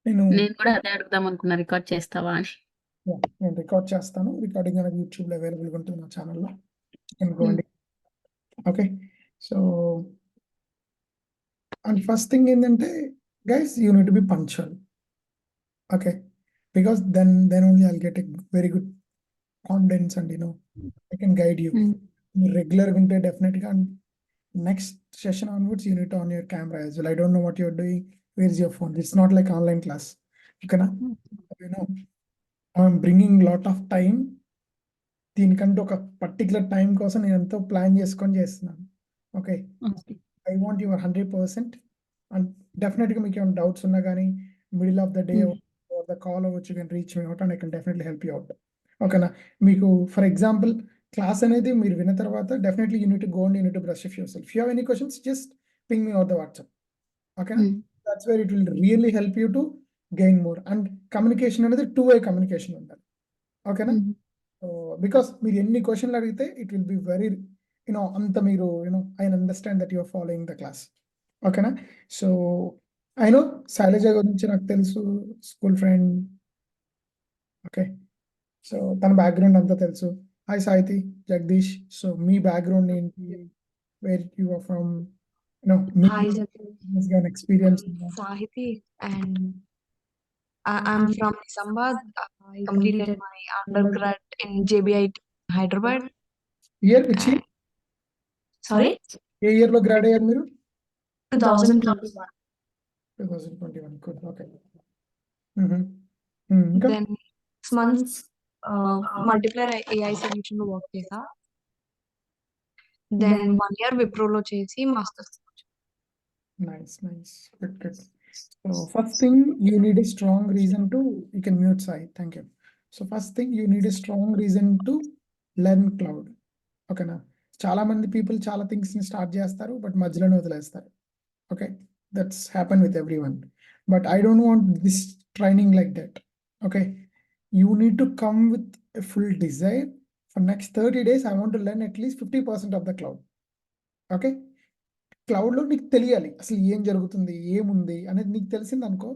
నేను నేను కూడా అదే అడుగుదాం అనుకున్నా, రికార్డ్ చేస్తావా అని. నేను రికార్డ్ చేస్తాను. రికార్డింగ్ అనేది యూట్యూబ్లో అవైలబుల్గా ఉంటుంది నా ఛానల్లో. Hmm. అనుకోండి. Okay. So and first thing ఏంటంటే guys you need to be punctual. Okay, because then only I'll get a very good confidence and I can guide you. Hmm. మీరు రెగ్యులర్గా ఉంటే డెఫినెట్గా next session onwards you need on your camera as well. I don't know what your doing, where is your phone. It's not like online class. ఓకేనా? I'm bringing lot of time. దీనికంటే ఒక particular time కోసం నేను ఎంతో plan చేసుకొని చేస్తున్నాను. Okay, Okay. I want your 100%. And డెఫినెట్గా మీకు ఏమైనా డౌట్స్ ఉన్నా కానీ middle of the day Hmm. The call అవ్వచ్చు, can reach me out and I can definitely help you out. ఓకేనా? మీకు ఫర్ ఎగ్జాంపుల్ క్లాస్ అనేది మీరు విన్న తర్వాత definitely you need go and you need brush if yourself. You have any questions just ping me out the WhatsApp. ఓకేనా? Hmm. That's where it will really help you to gain more. And communication అనేది 2-way communication ఉండాలి. ఓకేనా? Hmm. Because మీరు ఎన్ని క్వశ్చన్లు అడిగితే it will B very అంత మీరు I understand that your following the class. ఓకేనా? సో ఐ నో శైలజ గురించి నాకు తెలుసు, స్కూల్ ఫ్రెండ్. ఓకే, సో తన బ్యాక్గ్రౌండ్ అంతా తెలుసు. హాయ్ సాహితి, జగదీష్. సో మీ బ్యాక్గ్రౌండ్ ఏంటి, వేర్ యు ఆర్ ఫ్రమ్, మీ Hi, Jagdish. Experience. Sahiti, and I'm from Nisambad. I completed my undergrad in JBIT Hyderabad. Year which And, sorry, A year లో grad అయ్యారు మీరు? 2021. 2021. Good. Okay. ఇంకా Then 6 months multiplier AI solution లో work చేసా. Then 1 year Wipro లో చేసి masters. nice. Good. So first thing you need a strong reason to, you can mute Sai. Thank you. So first thing you need a strong reason to learn cloud. ఓకేనా? చాలా మంది people చాలా things ని start చేస్తారు but మధ్యలోనే వదిలేస్తారు. Okay, that's happen with everyone. But I don't want this training like that. Okay, you need to come with a full desire. For next 30 days I want to learn at least 50% of the cloud. Okay, క్లౌడ్లో నీకు తెలియాలి అసలు ఏం జరుగుతుంది, ఏముంది అనేది నీకు తెలిసింది అనుకో.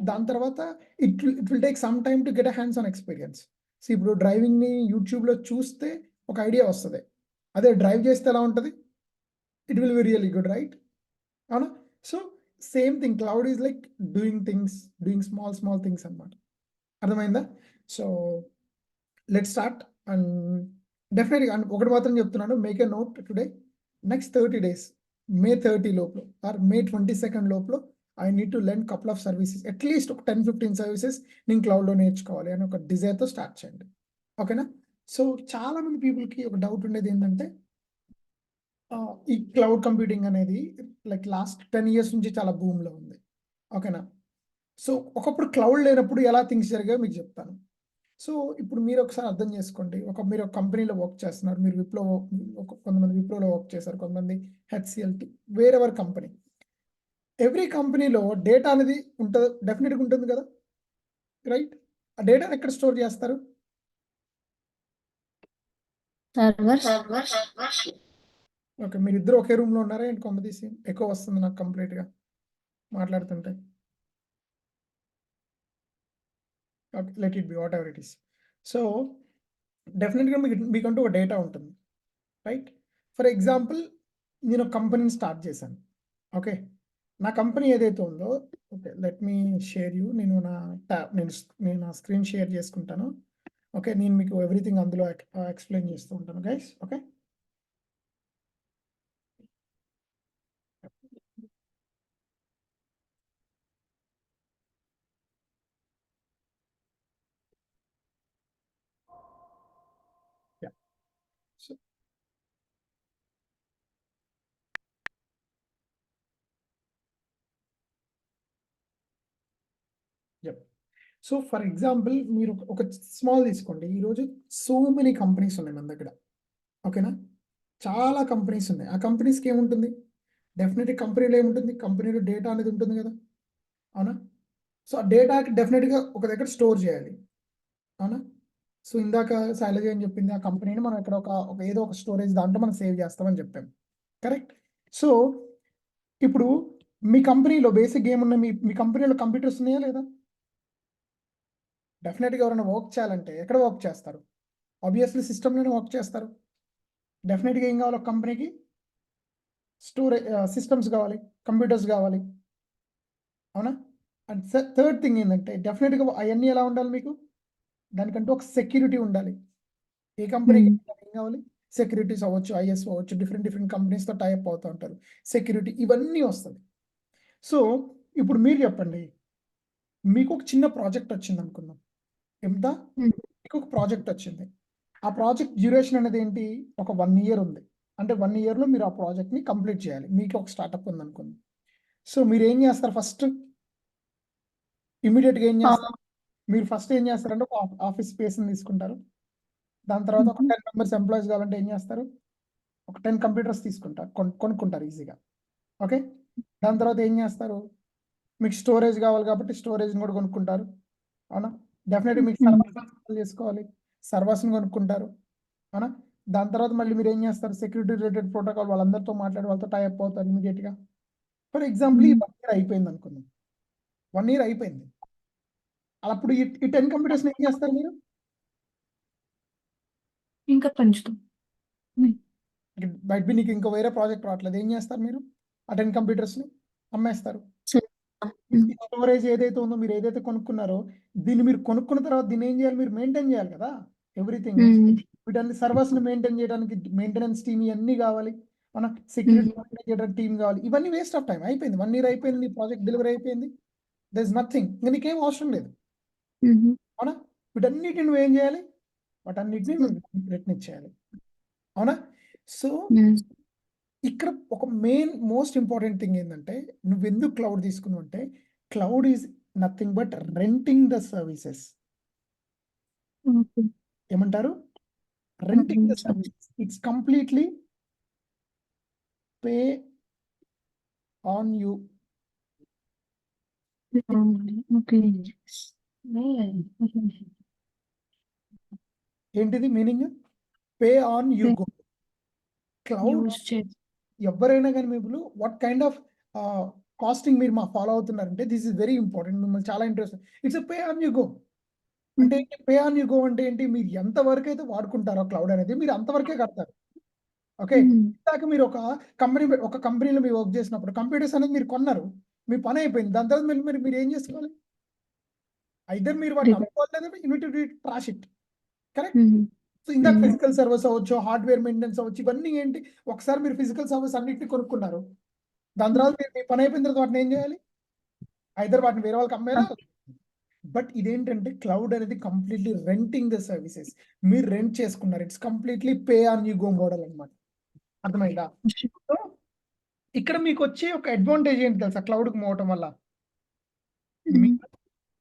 దాని తర్వాత it will take some time to get a hands on experience. So ఇప్పుడు డ్రైవింగ్ని యూట్యూబ్లో చూస్తే ఒక ఐడియా వస్తుంది, అదే డ్రైవ్ చేస్తే ఎలా ఉంటుంది, it will be really good, right? అవునా? So same thing, cloud is like doing small things అనమాట. అర్థమైందా? So let start. అండ్ డెఫినెట్గా ఒకటి మాత్రం చెప్తున్నాను, make a note today. Next 30 days, May 30 లోపల ఆర్ May 22 లోపల I need to learn couple of services, at least ఒక 10-15 సర్వీసెస్ నేను క్లౌడ్లో నేర్చుకోవాలి అని ఒక డిజైర్తో స్టార్ట్ చేయండి. ఓకేనా? సో చాలా మంది పీపుల్కి ఒక డౌట్ ఉండేది ఏంటంటే ఈ క్లౌడ్ కంప్యూటింగ్ అనేది లైక్ లాస్ట్ 10 years నుంచి చాలా భూమిలో ఉంది. ఓకేనా? సో ఒకప్పుడు క్లౌడ్ లేనప్పుడు ఎలా థింగ్స్ జరిగాయో మీకు చెప్తాను. సో ఇప్పుడు మీరు ఒకసారి అర్థం చేసుకోండి, మీరు ఒక కంపెనీలో వర్క్ చేస్తున్నారు, మీరు కొంతమంది విప్రోలో వర్క్ చేశారు, కొంతమంది హెచ్సిఎల్టీ, వేరెవర్ కంపెనీ. ఎవ్రీ కంపెనీలో డేటా అనేది ఉంటుంది, డెఫినెట్గా ఉంటుంది కదా, రైట్? ఆ డేటాని ఎక్కడ స్టోర్ చేస్తారు? ఓకే, మీరు ఇద్దరు ఒకే రూమ్లో ఉన్నారా ఏంటి? కొమ్మ తీసి ఎక్కువ వస్తుంది నాకు కంప్లీట్గా మాట్లాడుతుంటే. Okay, let it be what ever it is. So డెఫినెట్గా మీకంటూ ఒక డేటా ఉంటుంది, రైట్? ఫర్ ఎగ్జాంపుల్ నేను ఒక కంపెనీని స్టార్ట్ చేశాను. ఓకే, నా కంపెనీ ఏదైతే ఉందో, okay let me share you. నేను నా స్క్రీన్ షేర్ చేసుకుంటాను. ఓకే, నేను మీకు ఎవ్రీథింగ్ అందులో ఎక్స్ప్లెయిన్ చేస్తూ ఉంటాను guys. Okay, so for example మీరు ఒక స్మాల్ తీసుకోండి. ఈరోజు సో మెనీ కంపెనీస్ ఉన్నాయి మన దగ్గర. ఓకేనా? చాలా కంపెనీస్ ఉన్నాయి. ఆ కంపెనీస్కి ఏముంటుంది? డెఫినెట్గా కంపెనీలో ఏముంటుంది? కంపెనీలో డేటా అనేది ఉంటుంది కదా, అవునా? సో ఆ డేటాకి డెఫినెట్గా ఒక దగ్గర స్టోర్ చేయాలి, అవునా? సో ఇందాక శైలజ ఏం చెప్పింది, ఆ కంపెనీని మనం ఇక్కడ ఒక ఏదో ఒక స్టోరేజ్ దాంట్లో మనం సేవ్ చేస్తామని చెప్పాం, కరెక్ట్? సో ఇప్పుడు మీ కంపెనీలో బేసిక్ ఏమున్నా మీ కంపెనీలో కంప్యూటర్స్ ఉన్నాయా లేదా? డెఫినెట్గా ఎవరైనా వర్క్ చేయాలంటే ఎక్కడ వర్క్ చేస్తారు? ఆబ్వియస్లీ సిస్టంలోనే వర్క్ చేస్తారు. డెఫినెట్గా ఏం కావాలి ఒక కంపెనీకి? స్టోరేజ్ సిస్టమ్స్ కావాలి, కంప్యూటర్స్ కావాలి, అవునా? అండ్ థర్డ్ థింగ్ ఏంటంటే డెఫినెట్గా అవన్నీ ఎలా ఉండాలి మీకు? దానికంటూ ఒక సెక్యూరిటీ ఉండాలి. ఏ కంపెనీకి ఏం కావాలి? సెక్యూరిటీస్ అవ్వచ్చు, ఐఎస్ అవ్వచ్చు, డిఫరెంట్ కంపెనీస్తో టైప్ అవుతూ ఉంటారు. సెక్యూరిటీ ఇవన్నీ వస్తుంది. సో ఇప్పుడు మీరు చెప్పండి, మీకు ఒక చిన్న ప్రాజెక్ట్ వచ్చింది అనుకుందాం. ఎంత? మీకు ఒక ప్రాజెక్ట్ వచ్చింది. ఆ ప్రాజెక్ట్ డ్యూరేషన్ అనేది ఏంటి? ఒక 1 ఇయర్ ఉంది. అంటే 1 ఇయర్‌లో మీరు ఆ ప్రాజెక్ట్‌ని కంప్లీట్ చేయాలి. మీకు ఒక స్టార్టప్ ఉందనుకోండి. సో మీరేం చేస్తారు ఫస్ట్? ఇమ్మీడియేట్‌గా ఏం చేస్తారు? మీరు ఫస్ట్ ఏం చేస్తారంటే ఒక ఆఫీస్ స్పేస్‌ని తీసుకుంటారు. దాని తర్వాత ఒక 10 మెంబర్స్ ఎంప్లాయీస్ కావాలంటే ఏం చేస్తారు? ఒక 10 కంప్యూటర్స్ తీసుకుంటారు. కొనుక్కుంటారు ఈజీగా. ఓకే. దాని తర్వాత ఏం చేస్తారు? మీకు స్టోరేజ్ కావాలి కాబట్టి స్టోరేజ్‌ని కూడా కొనుక్కుంటారు. అవునా? డెఫినెట్‌గా మీకు సర్వర్స్ ఇన్‌స్టాల్ చేసుకోవాలి. సర్వర్స్‌ని కొనుక్కుంటారు. అవునా? దాని తర్వాత మళ్ళీ మీరేం చేస్తారు? సెక్యూరిటీ రిలేటెడ్ ప్రోటోకాల్ వాళ్ళందరితో మాట్లాడి వాళ్ళతో టై అప్ అవుతారు ఇమ్మీడియేట్‌గా. ఫర్ ఎగ్జాంపుల్ ఈ 1 ఇయర్ అయిపోయింది అనుకుందాం. 1 ఇయర్ అయిపోయింది. అప్పుడు ఈ 10 కంప్యూటర్స్‌ని ఏం చేస్తారు మీరు? ఇంకా పెంచుతాం. బయట నీకు ఇంకో వేరే ప్రాజెక్ట్ రావట్లేదు. ఏం చేస్తారు మీరు? ఆ 10 కంప్యూటర్స్‌ని అమ్మేస్తారు. ఈ స్టోరేజ్ ఏదైతే ఉందో మీరు ఏదైతే కొనుక్కున్నారో దీన్ని మీరు కొనుక్కున్న తర్వాత దీన్ని ఏం చేయాలి? మీరు మెయింటైన్ చేయాలి కదా! ఎవ్రీథింగ్. వీటన్ని సర్వర్స్‌ని మెయింటైన్ చేయడానికి మెయింటెనెన్స్ టీమ్ ఇవన్నీ కావాలి. మన సెక్యూరిటీ మెయింటైన్ చేయడానికి టీమ్ కావాలి. ఇవన్నీ వేస్ట్ ఆఫ్ టైం. అయిపోయింది. 1 ఇయర్ అయిపోయింది. నీ ప్రాజెక్ట్ డెలివరీ అయిపోయింది. There is nothing. ఇంక నీకేం అవసరం లేదు. అవునా? వీటన్నిటిని నువ్వేం చేయాలి? వాటన్నిటిని నువ్వు ప్రయత్నించేయాలి. అవునా? సో ఇక్కడ ఒక మోస్ట్ ఇంపార్టెంట్ థింగ్ ఏంటంటే నువ్వెందుకు క్లౌడ్ తీసుకున్నావు అంటే cloud is nothing but renting the services. ఏమంటారు? Renting the services. It's completely pay on you. ఏంటిది meaning? Pay on you go. Cloud ఎవరైనా కానీ మీరు వాట్ కైండ్ ఆఫ్ కాస్టింగ్ మీరు ఫాలో అవుతున్నారంటే దిస్ ఇస్ వెరీ ఇంపార్టెంట్. మిమ్మల్ని చాలా interest. It's pay on you go. అంటే పే ఆన్ యూ గో అంటే ఏంటి? మీరు ఎంత వరకు అయితే వాడుకుంటారో క్లౌడ్ అనేది మీరు అంతవరకే కడతారు. ఓకే. ఇందాక మీరు ఒక కంపెనీలో మీరు వర్క్ చేసినప్పుడు కంప్యూటర్స్ అనేది మీరు కొన్నారు. మీ పని అయిపోయింది. దాని తర్వాత మీరు ఏం చేసుకోవాలి? ఐదర్ మీరు వాటిని అమ్ముకోవాలి లేదా you need to trash it. Correct? So ఇందాక ఫిజికల్ సర్వీస్ అవ్వచ్చు, హార్డ్వేర్ మెయింటెనెన్స్ అవ్వచ్చు, ఇవన్నీ ఏంటి? ఒకసారి మీరు ఫిజికల్ సర్వీస్ అన్నిటిని కొనుక్కున్నారు. దాని తర్వాత మీ పని అయిపోయిన తర్వాత వాటిని ఏం చేయాలి? ఐదర్ వాటిని వేరే వాళ్ళకి అమ్మేలా. బట్ ఇదేంటంటే క్లౌడ్ అనేది కంప్లీట్లీ రెంటింగ్ ద సర్వీసెస్. మీరు రెంట్ చేసుకున్నారు. It's completely pay on you go model అనమాట. అర్థమైందా? సో ఇక్కడ మీకు వచ్చే ఒక అడ్వాంటేజ్ ఏంటి తెలుసా? క్లౌడ్కి మోవటం వల్ల మీరు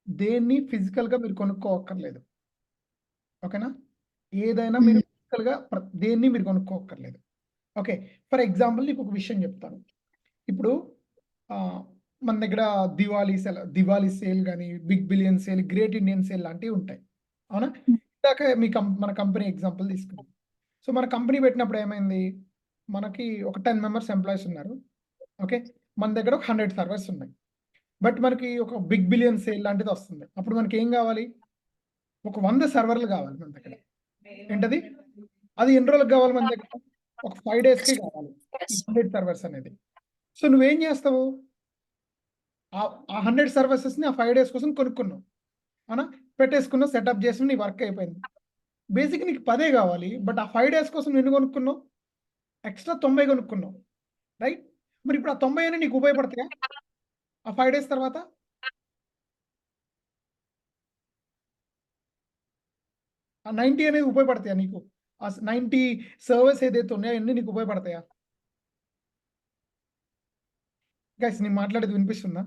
దేన్ని ఫిజికల్గా మీరు కొనుక్కోవక్కర్లేదు. ఓకేనా? ఏదైనా మీరు ఫిజికల్గా దేన్ని మీరు కొనుక్కోవక్కర్లేదు. ఓకే. ఫర్ ఎగ్జాంపుల్ నీకు ఒక విషయం చెప్తాను. ఇప్పుడు మన దగ్గర దివాళీ సేల్ కానీ, big billion sale, great Indian sale లాంటివి ఉంటాయి. అవునా? ఇందాక మన కంపెనీ ఎగ్జాంపుల్ తీసుకుందాం. సో మన కంపెనీ పెట్టినప్పుడు ఏమైంది? మనకి ఒక 10 మెంబర్స్ ఎంప్లాయీస్ ఉన్నారు. ఓకే. మన దగ్గర ఒక 100 సర్వర్స్ ఉన్నాయి. బట్ మనకి ఒక బిగ్ బిలియన్ సేల్ లాంటిది వస్తుంది. అప్పుడు మనకి ఏం కావాలి? ఒక 100 సర్వర్లు కావాలి మన దగ్గర. ఏంటది? అది ఎన్ని రోజులకు కావాలి మన దగ్గర? ఒక 5 డేస్‌కి కావాలి. ఈ 100 సర్వర్స్ అనేది. సో నువ్వేం చేస్తావు? ఆ 100 సర్వీసెస్‌ని ఆ 5 డేస్ కోసం కొనుక్కున్నావు. అవునా? పెట్టేసుకున్నావు, సెటప్ చేసినావు, నీ వర్క్ అయిపోయింది. బేసిక్‌గా నీకు 10 కావాలి. బట్ ఆ 5 డేస్ కోసం ఎన్ని కొనుక్కున్నావు? ఎక్స్‌ట్రా 90 కొనుక్కున్నావు. రైట్? మరి ఇప్పుడు ఆ 90 అయినా నీకు ఉపయోగపడతాయా? ఆ 5 డేస్ తర్వాత? ఆ 90 అనేవి ఉపయోగపడతాయా నీకు? ఆ 90 సర్వర్స్ ఏదైతే ఉన్నాయో అయన్నీ నీకు ఉపయోగపడతాయా? గైస్ నేను మాట్లాడేది వినిపిస్తుందా?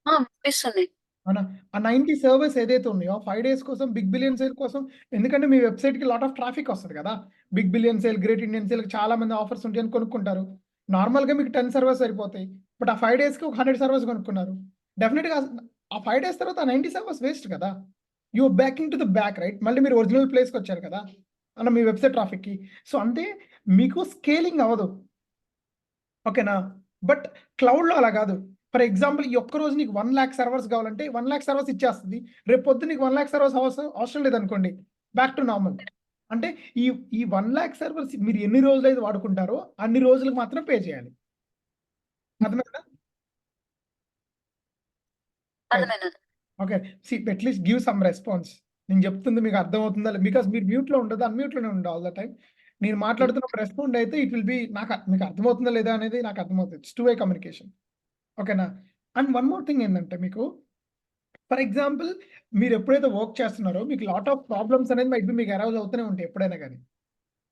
వినిపిస్తుంది. అవునా? ఆ 90 సర్వర్స్ ఏదైతే ఉన్నాయో 5 డేస్ కోసం బిగ్ బిలియన్ సేల్ కోసం ఎందుకంటే మీ వెబ్‌సైట్‌కి లాట్ ఆఫ్ ట్రాఫిక్ వస్తది కదా! Big billion sale, great Indian సేల్‌కి చాలా మంది ఆఫర్స్ ఉంటాయని కొనుక్కుంటారు. నార్మల్‌గా మీకు 10 సర్వర్స్ సరిపోతాయి. బట్ ఆ 5 డేస్‌కి ఒక 100 సర్వర్స్ కొనుక్కున్నారు. డెఫినిట్‌గా ఆ 5 డేస్ తర్వాత ఆ 90 సర్వర్స్ వేస్ట్ కదా! You are backing to the back right? మళ్ళీ మీరు ఒరిజినల్ ప్లేస్‌కొచ్చారు కదా! మీ వెబ్‌సైట్ ట్రాఫిక్‌కి. సో అంటే మీకు స్కేలింగ్ అవ్వదు. ఓకేనా? బట్ క్లౌడ్లో అలా కాదు. ఫర్ ఎగ్జాంపుల్ ఈ ఒక్క రోజు నీకు 1,00,000 సర్వర్స్ కావాలంటే 1,00,000 సర్వర్స్ ఇచ్చేస్తుంది. రేపు పొద్దున్న నీకు 1,00,000 సర్వర్స్ అవసరం లేదనుకోండి, బ్యాక్ టు నార్మల్. అంటే ఈ ఈ 1,00,000 సర్వర్స్ మీరు ఎన్ని రోజులైతే వాడుకుంటారో అన్ని రోజులకు మాత్రం పే చేయాలి. అర్థమైందా? అర్థమైంది. Okay. At least give some response. నేను చెప్తుంది మీకు అర్థమవుతుందా? బికాస్ మీరు మ్యూట్‌లో ఉండదు, అన్‌మ్యూట్‌లోనే ఉండు ఆల్ ద టైమ్. నేను మాట్లాడుతున్నప్పుడు రెస్పాండ్ అయితే ఇట్ విల్ బి మీకు అర్థమవుతుందా లేదా అనేది నాకు అర్థమవుతుంది. It's two way communication. ఓకేనా? అండ్ వన్ మోర్ థింగ్ ఏంటంటే మీకు ఫర్ ఎగ్జాంపుల్ మీరు ఎప్పుడైతే వర్క్ చేస్తున్నారో మీకు లాట్ ఆఫ్ ప్రాబ్లమ్స్ అనేది మీకు అరైజ్ అవుతూనే ఉంటాయి ఎప్పుడైనా గానీ.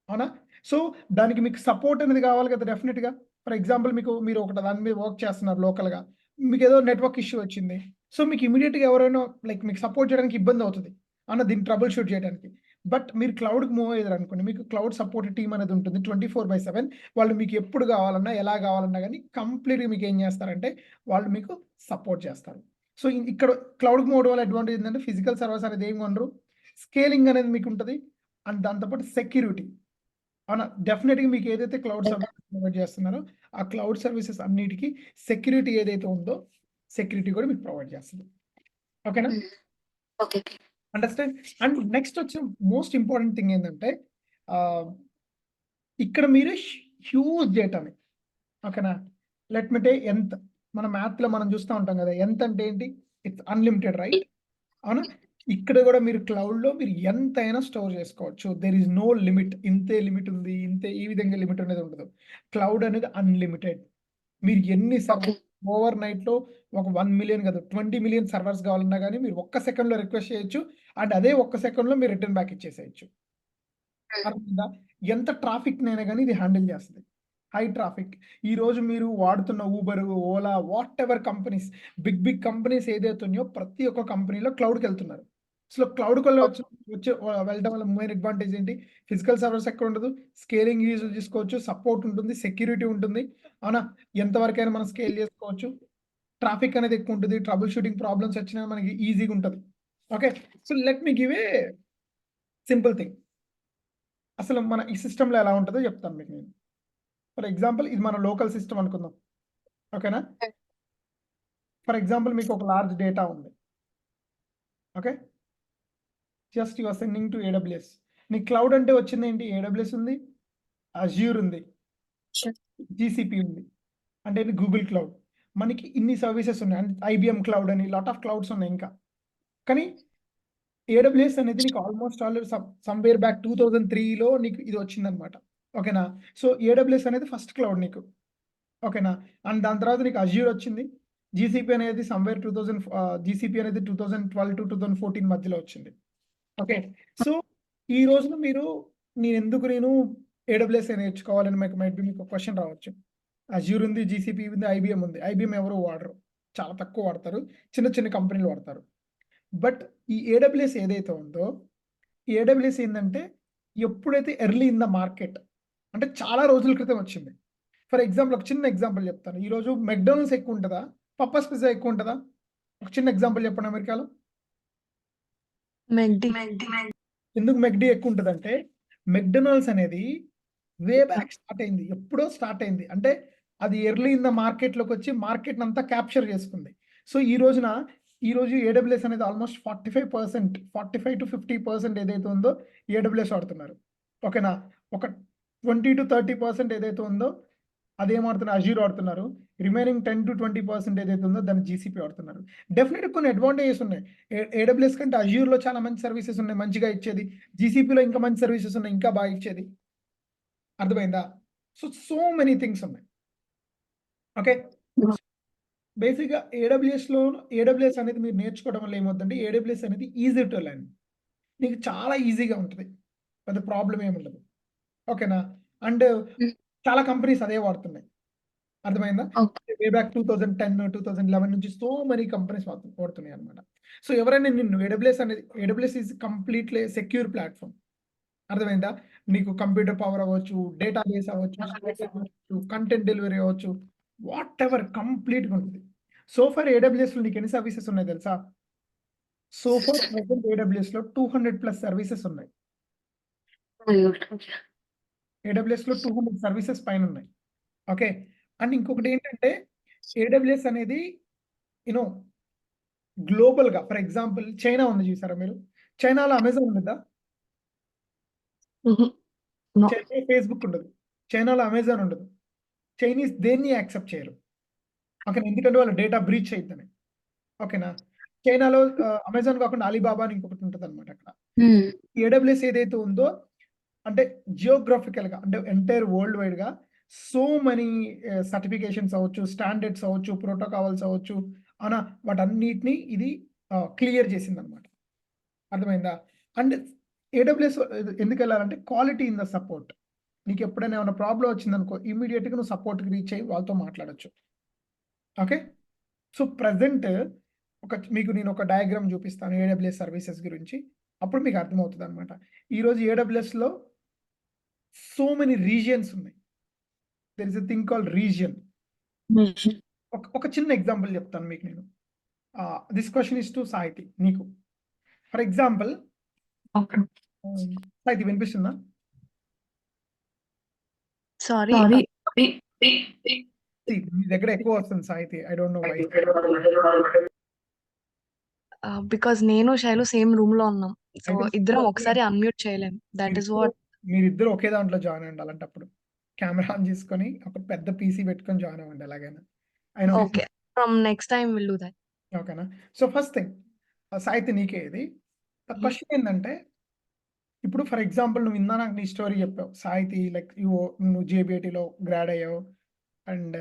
అవునా? సో, దానికి మీకు సపోర్ట్ అనేది కావాలి కదా డెఫినిట్‌గా. ఫర్ ఎగ్జాంపుల్ మీరు ఒక దాని మీద వర్క్ చేస్తున్నారు లోకల్‌గా. మీకేదో నెట్వర్క్ ఇష్యూ వచ్చింది. సో, మీకు ఇమ్మీడియేట్‌గా ఎవరైనా మీకు సపోర్ట్ చేయడానికి ఇబ్బంది అవుతది. అవునా? దీన్ని ట్రబుల్ షూట్ చేయడానికి. బట్ మీరు క్లౌడ్‌కి మూవ్ అయ్యారనుకోండి, మీకు క్లౌడ్ సపోర్ట్ టీమ్ అనేది ఉంటుంది 24/7. వాళ్ళు మీకు ఎప్పుడు కావాలన్నా, ఎలా కావాలన్నా గానీ కంప్లీట్‌గా మీకు ఏం చేస్తారంటే వాళ్ళు మీకు సపోర్ట్ చేస్తారు. సో, ఇక్కడ క్లౌడ్‌కి మూవ్ అవ్వడం వల్ల అడ్వాంటేజ్ ఏంటంటే ఫిజికల్ సర్వర్స్ అనేది ఏమి కొనరు. స్కేలింగ్ అనేది మీకు ఉంటది. అండ్ దాంతో పాటు సెక్యూరిటీ. అవునా? డెఫినిట్‌గా మీకు ఏదైతే క్లౌడ్ సర్వీసెస్ ప్రొవైడ్ చేస్తున్నారో, ఆ క్లౌడ్ సర్వీసెస్ అన్నిటికి సెక్యూరిటీ ఏదైతే ఉందో, సెక్యూరిటీ కూడా మీకు ప్రొవైడ్ చేస్తది. ఓకేనా? ఓకే. అండర్‌స్టాండ్? అండ్ నెక్స్ట్ వచ్చే మోస్ట్ ఇంపార్టెంట్ థింగ్ ఏందంటే ఆహ్, ఇక్కడ మీరు హ్యూజ్ డేటాని ఓకేనా? లెట్ మీ టేక్ ఎంత మన మ్యాథ్‌లో మనం చూస్తా ఉంటాం కదా! ఎంత అంటే ఏంటి? It's unlimited right? అవునా? ఇక్కడ గూడా మీరు క్లౌడ్‌లో మీరు ఎంతైనా స్టోర్ చేసుకోవచ్చు. There is no limit. ఇంతే లిమిట్ ఉంది. ఇంతే ఈ విధంగా లిమిట్ అనేది ఉండదు. క్లౌడ్ అనేది అన్‌లిమిటెడ్. మీరు ఎన్ని ఓకే. సర్వర్స్ ఓవర్ నైట్‌లో ఒక 1,000,000 కాదు 20,000,000 సర్వర్స్ కావాలన్నా గానీ మీరు ఒక్క సెకండ్‌లో రిక్వెస్ట్ చేయొచ్చు. అండ్ అదే ఒక్క సెకండ్‌లో మీరు రిటర్న్ బ్యాక్ ఇచ్చేసేయొచ్చు. అర్థమైందా? ఎంత ట్రాఫిక్‌నైనా గానీ ఇది హ్యాండిల్ చేస్తది. High traffic. ఈరోజు మీరు వాడుతున్న Uber, Ola whatever companies big companies ఏదైతే ఉన్నాయో ప్రతి ఒక్క కంపెనీలో క్లౌడ్‌కెళ్తున్నారు. సో, క్లౌడ్‌కెళ్ళి వెళ్ళడం వల్ల మెయిన్ అడ్వాంటేజ్ ఏంటి? ఫిజికల్ సర్వర్స్ ఎక్కడ ఉండదు. స్కేలింగ్ యూజ్ చేసుకోవచ్చు. సపోర్ట్ ఉంటుంది. సెక్యూరిటీ ఉంటుంది. అవునా? ఎంతవరకైనా మనం స్కేల్ చేసుకోవచ్చు. ట్రాఫిక్ అనేది ఎక్కువ ఉంటది. ట్రబుల్ షూటింగ్ ప్రాబ్లమ్స్ వచ్చినా మనకి ఈజీగా ఉంటది. Okay. So, let me give a simple thing. అసలు మన ఈ సిస్టమ్‌లో ఎలా ఉంటదో చెప్తాను మీకు నేను. ఫర్ ఎగ్జాంపుల్ ఇది మన లోకల్ సిస్టమ్ అనుకుందాం. ఓకేనా? ఫర్ ఎగ్జాంపుల్ మీకు ఒక లార్జ్ డేటా ఉంది. Okay. Just you are sending to AWS. నీకు క్లౌడ్ అంటే వచ్చిందేంటి? ఏడబ్ల్యూఎస్ ఉంది. అజ్యూర్ ఉంది. జీసీపీ ఉంది. అంటే గూగుల్ క్లౌడ్. మనకి ఇన్ని సర్వీసెస్ ఉన్నాయి. అండ్ ఐబీఎం క్లౌడ్ అని లాట్ ఆఫ్ క్లౌడ్స్ ఉన్నాయి ఇంకా. కానీ ఏడబ్ల్యూఎస్ అనేది నీకు ఆల్మోస్ట్ ఆల్ సమ్‌వేర్ బ్యాక్ 2003లో నీకు ఇది వచ్చిందన్నమాట. ఓకేనా? సో, ఏడబ్ల్యూఎస్ అనేది ఫస్ట్ క్లౌడ్ నీకు. ఓకేనా? అండ్ దాని తర్వాత నీకు అజ్యూర్ వచ్చింది. జీసీపీ అనేది సమ్‌వేర్ జీసీపీ అనేది 2012-2014 మధ్యలో వచ్చింది. ఓకే. సో, ఈ రోజున నేను ఏడబ్ల్యూఎస్ నేర్చుకోవాలని మైట్ బి మీకు క్వెషన్ రావచ్చు. అజ్యూర్ ఉంది, జీసీపీ ఉంది, ఐబీఎం ఉంది. ఐబీఎం ఎవరు వాడరు. చాలా తక్కువ వాడతారు. చిన్న కంపెనీలు వాడతారు. బట్ ఈ ఏడబ్ల్యూఎస్ ఏదైతే ఉందో, ఏడబ్ల్యూఎస్ ఏందంటే ఎప్పుడైతే ఎర్లీ ఇన్ ద మార్కెట్ అంటే చాలా రోజుల క్రితం వచ్చింది. ఫర్ ఎగ్జాంపుల్ ఒక చిన్న ఎగ్జాంపుల్ చెప్తాను. ఈరోజు మెక్‌డానల్డ్స్ ఎక్కువుంటదా? పప్పస్ పిజ్జా ఎక్కువుంటదా? ఒక చిన్న ఎగ్జాంపుల్ చెప్పండి అమెరికాలో. మెక్‌డి. ఎందుకు మెక్‌డీ ఎక్కువుంటదంటే, మెక్‌డొనాల్డ్స్ అనేది వే బ్యాక్ స్టార్ట్ అయింది. ఎప్పుడో స్టార్ట్ అయింది. అంటే అది ఎర్లీ ఇన్ ద మార్కెట్‌లోకొచ్చి మార్కెట్‌నంతా క్యాప్చర్ చేసుకుంది. సో, ఈరోజు ఏడబ్ల్యూఎస్ అనేది ఆల్మోస్ట్ 45% 45-50% ఏదైతే ఉందో ఏడబ్ల్యూఎస్ వాడుతున్నారు. ఓకేనా? ఒక 20-30% ఏదైతే ఉందో అదేం వాడుతున్నారు? అజ్యూర్ వాడుతున్నారు. రిమైనింగ్ 10-20% ఏదైతే ఉందో దాన్ని జీసీపీ వాడుతున్నారు. డెఫినిట్‌గా కొన్ని అడ్వాంటేజెస్ ఉన్నాయి. ఏడబ్ల్యూఎస్ కంటే అజ్యూర్‌లో చాలా మంచి సర్వీసెస్ ఉన్నాయి మంచిగా ఇచ్చేది. జీసీపీలో ఇంకా మంచి సర్వీసెస్ ఉన్నాయి ఇంకా బాగా ఇచ్చేది. అర్థమైందా? సో మెనీ థింగ్స్ ఉన్నాయి. ఓకే. బేసిక్‌గా ఏడబ్ల్యూఎస్ అనేది మీరు నేర్చుకోవడం వల్ల ఏమవుద్దంటే ఏడబ్ల్యూఎస్ అనేది ఈజీ టు లెర్న్. నీకు చాలా ఈజీగా ఉంటది. పెద్ద ప్రాబ్లమ్ ఏమి ఉండదు. ఓకేనా? అండ్ చాలా కంపెనీస్ అదే వాడుతున్నాయి. అర్థమైందా? ఓకే. వే బ్యాక్ 2010, 2011 నుంచి సో మెనీ కంపెనీస్ వాడుతున్నాయన్నమాట. సో ఎవరైనా నిన్ను AWS is completely secure platform. అర్థమైందా? నీకు కంప్యూటర్ పవర్ అవ్వచ్చు, డేటాబేస్ అవ్వచ్చు, స్టోరేజ్ అవ్వచ్చు, కంటెంట్ డెలివరీ అవ్వచ్చు. వాటెవర్ కంప్లీట్‌గా ఉంటది. సో ఫార్ ఏడబ్ల్యూఎస్‌లో నీకు ఎన్ని సర్వీసెస్ ఉన్నాయో తెలుసా? సో ఫార్ ప్రెజెంట్ ఏడబ్ల్యూఎస్‌లో 200+ సర్వీసెస్ ఉన్నాయి. ఏడబ్ల్యూఎస్‌లో 200 సర్వీసెస్ పైనున్నాయి. ఓకే. అండ్ ఇంకొకటి ఏంటంటే ఏడబ్ల్యూఎస్ అనేది యూనో గ్లోబల్గా ఫర్ ఎగ్జాంపుల్ చైనా ఉంది చూసారా మీరు, చైనాలో అమెజాన్ ఉందా, No. చైనా ఫేస్బుక్ ఉండదు, చైనాలో అమెజాన్ ఉండదు, చైనీస్ దేన్ని యాక్సెప్ట్ చేయరు. ఓకేనా, ఎందుకంటే వాళ్ళ డేటా బ్రీచ్ అయిద్దని. ఓకేనా, చైనాలో అమెజాన్ కాకుండా అలీబాబా అని ఇంకొకటి ఉంటుంది అనమాట. అక్కడ ఏడబ్ల్యూఎస్ ఏదైతే ఉందో అంటే జియోగ్రఫికల్గా అంటే ఎంటైర్ వరల్డ్ వైడ్గా సో మెనీ సర్టిఫికేషన్స్ అవ్వచ్చు, స్టాండర్డ్స్ అవ్వచ్చు, ప్రోటోకాల్స్ అవ్వచ్చు అన్న వాటన్నిటిని ఇది క్లియర్ చేసింది అనమాట. అర్థమైందా? అండ్ ఏడబ్ల్యూఎస్ ఎందుకు వెళ్ళాలంటే క్వాలిటీ ఇన్ ద సపోర్ట్. నీకు ఎప్పుడైనా ఏమైనా ప్రాబ్లం వచ్చిందనుకో ఇమీడియట్గా నువ్వు సపోర్ట్కి రీచ్ అయ్యి వాళ్ళతో మాట్లాడచ్చు. ఓకే, సో ప్రజెంట్ మీకు నేను ఒక డయాగ్రామ్ చూపిస్తాను ఏడబ్ల్యూఎస్ సర్వీసెస్ గురించి, అప్పుడు మీకు అర్థమవుతుంది అనమాట. ఈరోజు ఏడబ్ల్యూఎస్లో సో మెనీ రీజియన్స్ ఉన్నాయి. There is a thing called region. ఒక చిన్న ఎగ్జాంపుల్ చెప్తాను మీకు నేను. This question is to Sahiti. నీకు ఫర్ ఎగ్జాంపుల్ సాహితి వినిపిస్తుందా? Sorry. See, మీ దగ్గర ఎక్కువ వస్తుంది Sahiti, I don't know why. Because నేను శైలు సేమ్ రూమ్ లో ఉన్నాం. సో అయితే ఇద్దరం ఒకసారి అన్మ్యూట్ చేయలేం. That is what. మీరిద్దరు ఒకే దాంట్లో జాయిన్ అవ్వండి. అలాంటప్పుడు కెమెరా ఆన్ చేసుకొని ఒక పెద్ద పీసీ పెట్టుకొని జాయిన్ అవ్వండి ఎలాగైనా. Okay, from next time will do that. ఓకేనా, సో ఫస్ట్ థింగ్ సాహితి నీకే ఇది. క్వశ్చన్ ఏంటంటే ఇప్పుడు ఫర్ ఎగ్జాంపుల్ నువ్వు ఇందా నాకు నీ స్టోరీ చెప్పావు సాహితి, లైక్ నువ్వు జేబిఐటీలో గ్రాడ్ అయ్యావు అండ్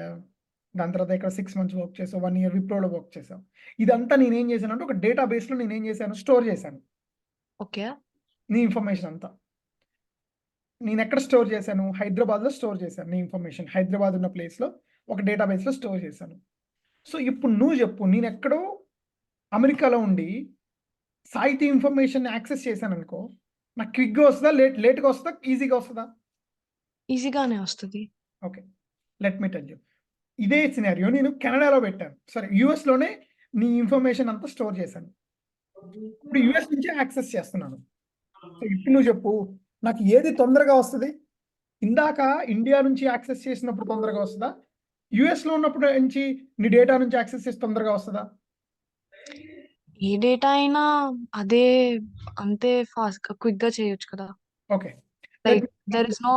దాని తర్వాత ఇక్కడ 6 months వర్క్ చేసావు, 1 year విప్రోలో వర్క్ చేసావు. ఇదంతా నేనేం చేశాను అంటే ఒక డేటాబేస్లో నేనేం చేశాను, స్టోర్ చేశాను ఓకే. నీ ఇన్ఫర్మేషన్ అంతా. నేను ఎక్కడ స్టోర్ చేశాను, హైదరాబాద్లో స్టోర్ చేశాను నీ ఇన్ఫర్మేషన్. హైదరాబాద్ ఉన్న ప్లేస్లో ఒక డేటాబేస్లో స్టోర్ చేశాను. సో ఇప్పుడు నువ్వు చెప్పు, నేను ఎక్కడో అమెరికాలో ఉండి సాహితి ఇన్ఫర్మేషన్ యాక్సెస్ చేశాను అనుకో, నాకు క్విక్గా వస్తుందా, లేట్గా వస్తుందా, ఈజీగా వస్తుందా? ఈజీగానే వస్తుంది. Okay, let me tell you. ఇదే సినారియో నేను కెనడాలో పెట్టాను, సరే యూఎస్లోనే నీ ఇన్ఫర్మేషన్ అంతా స్టోర్ చేశాను. ఇప్పుడు యూఎస్ నుంచే యాక్సెస్ చేస్తున్నాను. సో ఇప్పుడు నువ్వు చెప్పు, నాకు ఏది తొందరగా వస్తుంది? ఇందాక ఇండియా నుంచి యాక్సెస్ చేసినప్పుడు తొందరగా వస్తుందా, యూఎస్లో ఉన్నప్పుడు నుంచి నీ డేటా నుంచి యాక్సెస్ చేసి తొందరగా వస్తుందా? ఏ డేటా అయినా అదే అంతే ఫాస్ట్ క్విక్ గా చేయొచ్చు కదా. Okay, like there is no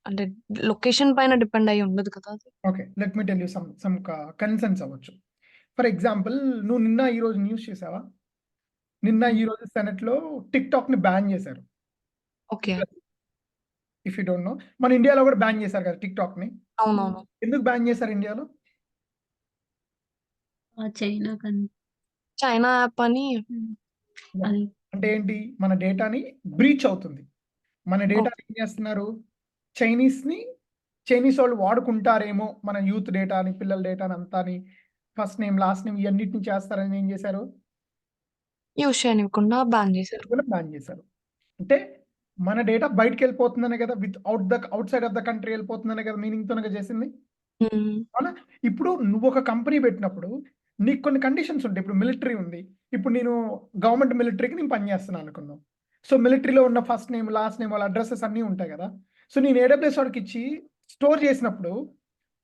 అంటే లొకేషన్ పైన డిపెండ్ అయ్యి ఉండదు కదా అది. Okay, let me tell you some concerns అవ్వచ్చు. ఫర్ ఎగ్జాంపుల్ నువ్వు నిన్న ఈరోజు న్యూస్ చేసావా? నిన్న ఈరోజు సెనెట్లో టిక్టాక్ని బ్యాన్ చేశారు. Okay. If you don't know, మన ఇండియాలో కూడా బ్యాన్ చేశారు కదా టిక్టాక్ని. అవునవును. ఎందుకు బ్యాన్ చేశారు ఇండియాలో? చైనా యాప్ అని. అంటే ఏంటి, మన డేటాని బ్రీచ్ అవుతుంది. మన డేటా ఏం చేస్తున్నారు, చైనీస్ వాళ్ళు వాడుకుంటారేమో మన యూత్ డేటాని, పిల్లల డేటాని అంతాని, ఫస్ట్ నేమ్ లాస్ట్ నేమ్ ఇవన్నిటిని చేస్తారని ఏం చేశారు, యూస్ చేయనివ్వకుండా బ్యాన్ చేశారు. బ్యాన్ చేశారు. అంటే మన డేటా బయటకు వెళ్ళిపోతుందనే కదా, outside of the country వెళ్ళిపోతుందనే కదా మీనింగ్తోనే చేసింది. అవునా? ఇప్పుడు నువ్వు ఒక కంపెనీ పెట్టినప్పుడు నీకు కొన్ని కండిషన్స్ ఉంటాయి. ఇప్పుడు మిలిటరీ ఉంది, ఇప్పుడు నేను గవర్నమెంట్ మిలిటరీకి నేను పనిచేస్తున్నాను అనుకుందాం. సో మిలిటరీలో ఉన్న ఫస్ట్ నేమ్ లాస్ట్ నేమ్ వాళ్ళ అడ్రసెస్ అన్నీ ఉంటాయి కదా. సో నేను ఏడబ్ల్యూఎస్ వాడికి ఇచ్చి స్టోర్ చేసినప్పుడు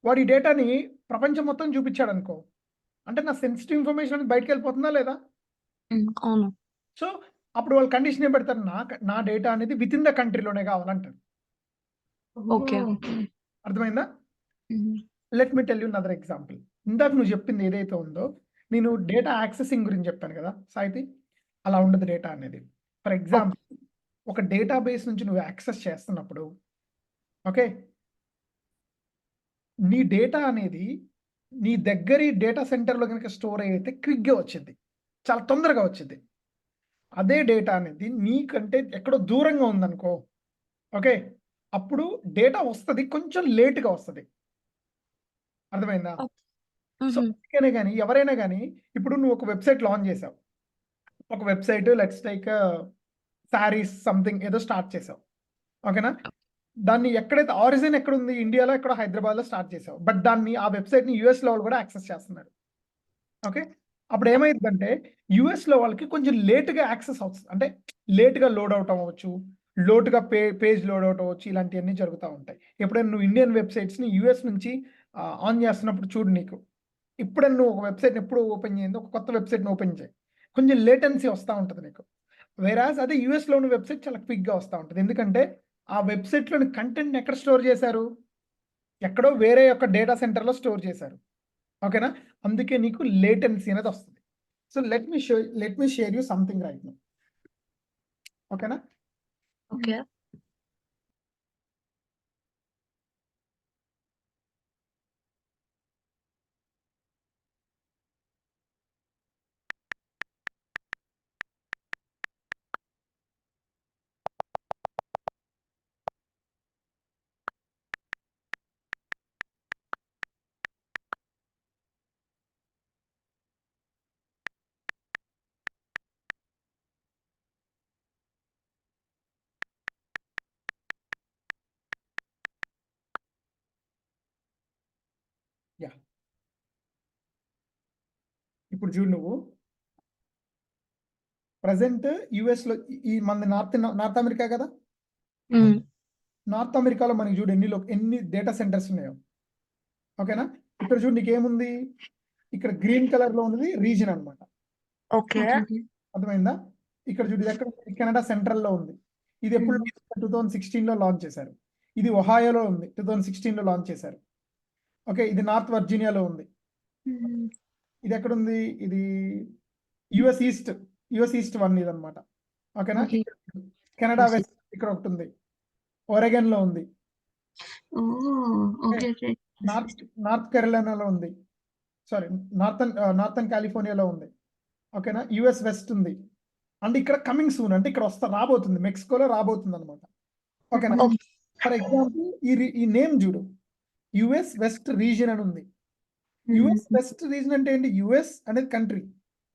వాడి డేటాని ప్రపంచం మొత్తం చూపించాడు అనుకో, అంటే నా సెన్సిటివ్ ఇన్ఫర్మేషన్ బయటకు వెళ్ళిపోతుందా లేదా? అవును. సో అప్పుడు వాళ్ళు కండిషన్ ఏం పెడతారు, నా డేటా అనేది విత్ ఇన్ ద కంట్రీలోనే కావాలంటారు. ఓకే. అర్థమైందా? Let me tell you other example. ఇందాక నువ్వు చెప్పింది ఏదైతే ఉందో, నేను డేటా యాక్సెసింగ్ గురించి చెప్పాను కదా సాహితి, అలా ఉండదు డేటా అనేది. ఫర్ ఎగ్జాంపుల్ ఒక డేటాబేస్ నుంచి నువ్వు యాక్సెస్ చేస్తున్నప్పుడు, ఓకే, నీ డేటా అనేది నీ దగ్గరి డేటా సెంటర్లో కనుక స్టోర్ అయితే క్విక్గా వచ్చింది, చాలా తొందరగా వచ్చింది. అదే డేటా అనేది నీకంటే ఎక్కడో దూరంగా ఉందనుకో, ఓకే, అప్పుడు డేటా వస్తుంది, కొంచెం లేట్గా వస్తుంది. అర్థమైందా? సో అందుకనే కానీ ఎవరైనా కానీ ఇప్పుడు నువ్వు ఒక వెబ్సైట్ లాంచ్ చేసావు, ఒక website let's take saris something ఏదో స్టార్ట్ చేసావు, ఓకేనా. దాన్ని ఎక్కడైతే ఆరిజిన్ ఎక్కడ ఉంది, ఇండియాలో ఎక్కడో హైదరాబాద్లో స్టార్ట్ చేసావు, బట్ దాన్ని ఆ వెబ్సైట్ని యూఎస్లో వాళ్ళు కూడా యాక్సెస్ చేస్తున్నారు. ఓకే, అప్పుడు ఏమైందంటే యూఎస్లో వాళ్ళకి కొంచెం లేట్గా యాక్సెస్ అవుతుంది, అంటే లేట్గా లోడ్ అవుట్ అవ్వచ్చు, లోటుగా పేజ్ లోడ్ అవుట్ అవ్వచ్చు, ఇలాంటివన్నీ జరుగుతూ ఉంటాయి. ఎప్పుడైనా నువ్వు ఇండియన్ వెబ్సైట్స్ని యూఎస్ నుంచి ఆన్ చేస్తున్నప్పుడు చూడు నీకు ఇప్పుడన్నా నువ్వు ఒక వెబ్సైట్ ఎప్పుడు ఓపెన్ చేయండి, ఒక కొత్త వెబ్సైట్ని ఓపెన్ చేయి, కొంచెం లేటెన్సీ వస్తూ ఉంటుంది నీకు. వేరాజ్ అదే యూఎస్లోని వెబ్సైట్ చాలా క్విక్గా వస్తూ ఉంటుంది. ఎందుకంటే ఆ వెబ్సైట్లోని కంటెంట్ని ఎక్కడ స్టోర్ చేశారు, ఎక్కడో వేరే యొక్క డేటా సెంటర్లో స్టోర్ చేశారు. ఓకేనా, అందుకే నీకు లేటెన్సీ అనేది వస్తుంది. So let me share you something right now. ఓకేనా, ఓకే. యా ఇప్పుడు చూడు, నువ్వు ప్రజెంట్ యుఎస్లో ఈ మన నార్త్ అమెరికా కదా, నార్త్ అమెరికాలో మనకి చూడు ఎన్ని డేటా సెంటర్స్ ఉన్నాయో. ఓకేనా, ఇక్కడ చూడు నీకు ఏముంది, ఇక్కడ గ్రీన్ కలర్ లో ఉన్నది రీజన్ అన్నమాట. ఓకే. అర్థమైందా, ఇక్కడ చూడు ఇది ఎక్కడ ఉంది? కెనడా సెంట్రల్ లో ఉంది. ఇది ఎప్పుడు 2016 లో లాంచ్ చేశారు. ఇది ఒహాయోలో ఉంది, 2016 లో లాంచ్ చేశారు. ఓకే, ఇది నార్త్ వర్జీనియాలో ఉంది. ఇది ఎక్కడ ఉంది, ఇది యుఎస్ ఈస్ట్ 1 ఇది అనమాట. ఓకేనా, Okay. కెనడా వెస్ట్ ఇక్కడ ఒకటి ఉంది, ఒరెగన్ లో ఉంది, ఓకే ఓకే. నార్త్ కెరళనాలో ఉంది, సారీ నార్థన్ కాలిఫోర్నియాలో ఉంది. ఓకేనా, యుఎస్ వెస్ట్ ఉంది. అంటే ఇక్కడ కమింగ్ సూన్, అంటే ఇక్కడ రాబోతుంది, మెక్సికోలో రాబోతుంది అనమాట. ఓకేనా, Okay. ఫర్ ఎగ్జాంపుల్ ఈ నేమ్ చూడు, యుఎస్ వెస్ట్ రీజన్ అని ఉంది. యుఎస్ వెస్ట్ రీజన్ అంటే ఏంటి, యుఎస్ అనేది కంట్రీ,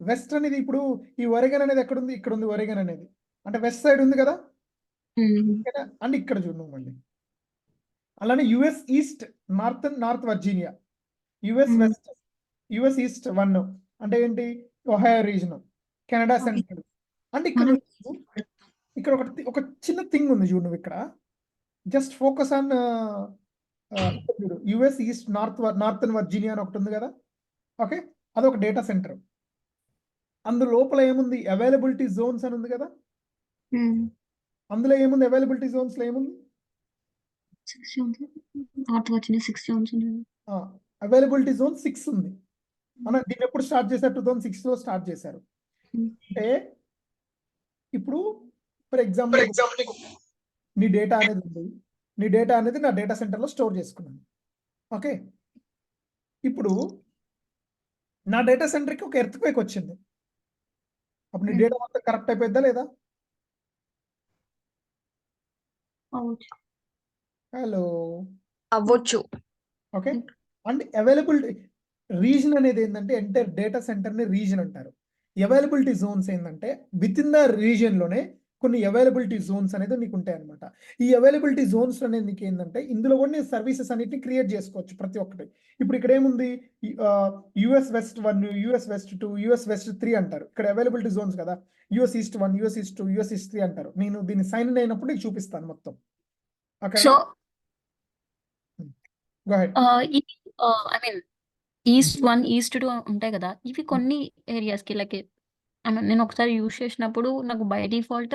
వెస్ట్ అనేది ఇప్పుడు ఈ ఒరెగన్ అనేది ఎక్కడ ఉంది, ఇక్కడ ఉంది ఒరెగన్ అనేది, అంటే వెస్ట్ సైడ్ ఉంది కదా. ఓకేనా, అంటే ఇక్కడ చూడు నువ్వు మళ్ళీ అలానే US east north Virginia, US west, US east 1 అంటే ఏంటి, ఒహాయో రీజన్, కెనడా సెంట్రల్. అంటే ఇక్కడ ఇక్కడ ఒక చిన్న థింగ్ ఉంది చూడు, నువ్వు ఇక్కడ జస్ట్ ఫోకస్ ఆన్ చూడు, యుఎస్ ఈస్ట్ నార్థన్ వర్జీనియా అని ఒకటి ఉంది కదా. ఓకే, అదొక డేటా సెంటర్. అందులో లోపల ఏముంది, అవైలబిలిటీ జోన్స్ అని ఉంది కదా. అందులో ఏముంది, అవైలబిలిటీ జోన్స్ లో ఏముంది, అవైలబిలిటీ జోన్ 6 ఉంది. మన దీన్ని ఎప్పుడు స్టార్ట్ చేశారు, 2006 లో స్టార్ట్ చేశారు. అంటే ఇప్పుడు ఫర్ ఎగ్జాంపుల్ నీ డేటా అనేది ఉంది, నీ డేటా అనేది నా డేటా సెంటర్లో స్టోర్ చేసుకున్నాను. ఓకే, ఇప్పుడు నా డేటా సెంటర్కి ఒక ఎర్త్క్వేక్ వచ్చింది, అప్పుడు నీ డేటా మొత్తం కరెక్ట్ అయిపోద్దా లేదా? హలో, అవ్వచ్చు. ఓకే, అంటే అవైలబిలిటీ రీజన్ అనేది ఏంటంటే ఎంటైర్ డేటా సెంటర్ని రీజన్ అంటారు. అవైలబిలిటీ జోన్స్ ఏంటంటే విత్ ఇన్ ద రీజియన్లోనే కొన్ని అవైలబిలిటీ జోన్స్ అనేది నీకు ఉంటాయి అనమాట. ఈ అవైలబిలిటీ జోన్స్ అనేది నీకు ఏంటంటే ఇందులో కూడా నేను సర్వీసెస్ అన్నిటిని క్రియేట్ చేసుకోవచ్చు ప్రతి ఒక్కటి. ఇప్పుడు ఇక్కడ ఏముంది, US west 1, US west 2, US west 3 అంటారు. ఇక్కడ అవైలబిలిటీ జోన్స్ కదా, US east 1, US east 2, US east 3 అంటారు. నేను దీన్ని సైన్ ఇన్ అయినప్పుడు నీకు చూపిస్తాను మొత్తం. Okay, so go head. I mean east 1, east 2 ఉంటాయి కదా, ఇవి కొన్ని ఏరియాస్ కి లైక్ నేను ఒకసారి యూజ్ చేసినప్పుడు నాకు బై డిఫాల్ట్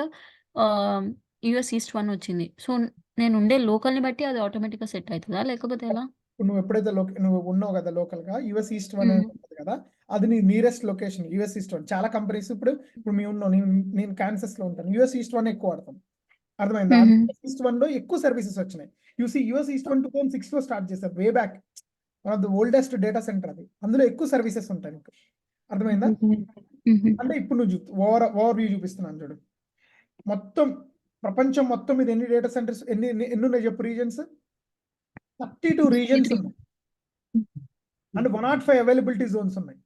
యుఎస్ ఈస్ట్ 1 వచ్చింది. సో నేను ఉండే లోకల్ ని బట్టి అది ఆటోమేటిక్ గా సెట్ అవుతుందా, లేకపోతే ఎలా? నువ్వు ఎప్పుడైతే నువ్వు ఉన్నావు కదా లోకల్ గా, యుఎస్ ఈస్ట్ 1 అనేది ఉంటుంది కదా, అది నీ నియరెస్ట్ లొకేషన్ యుఎస్ ఈస్ట్ 1. చాలా కంపెనీస్ ఇప్పుడు మేము ఉన్నాం, నేను కాన్సస్ లో ఉంటాను, యుఎస్ ఈస్ట్ 1 ఎక్కువ వాడతాం. అర్థమైందా, ఈస్ట్ 1 లో ఎక్కువ సర్వీసెస్ వచ్చినాయి. యుఎస్ ఈస్ట్ 1 2006 లో స్టార్ట్ చేశారు, way back, one of the oldest data centre అది. అందులో ఎక్కువ సర్వీసెస్ ఉంటాయి నీకు. అర్థమైందా, అంటే ఇప్పుడు నువ్వు ఓవర్ వ్యూ చూపిస్తున్నాను చూడు. మొత్తం ప్రపంచం మొత్తం మీద ఎన్ని డేటా సెంటర్స్ ఎన్ని ఉన్నాయి చెప్పు, రీజన్స్ 32 రీజన్స్ ఉన్నాయి, అండ్ 105 అవైలబిలిటీ జోన్స్ ఉన్నాయి.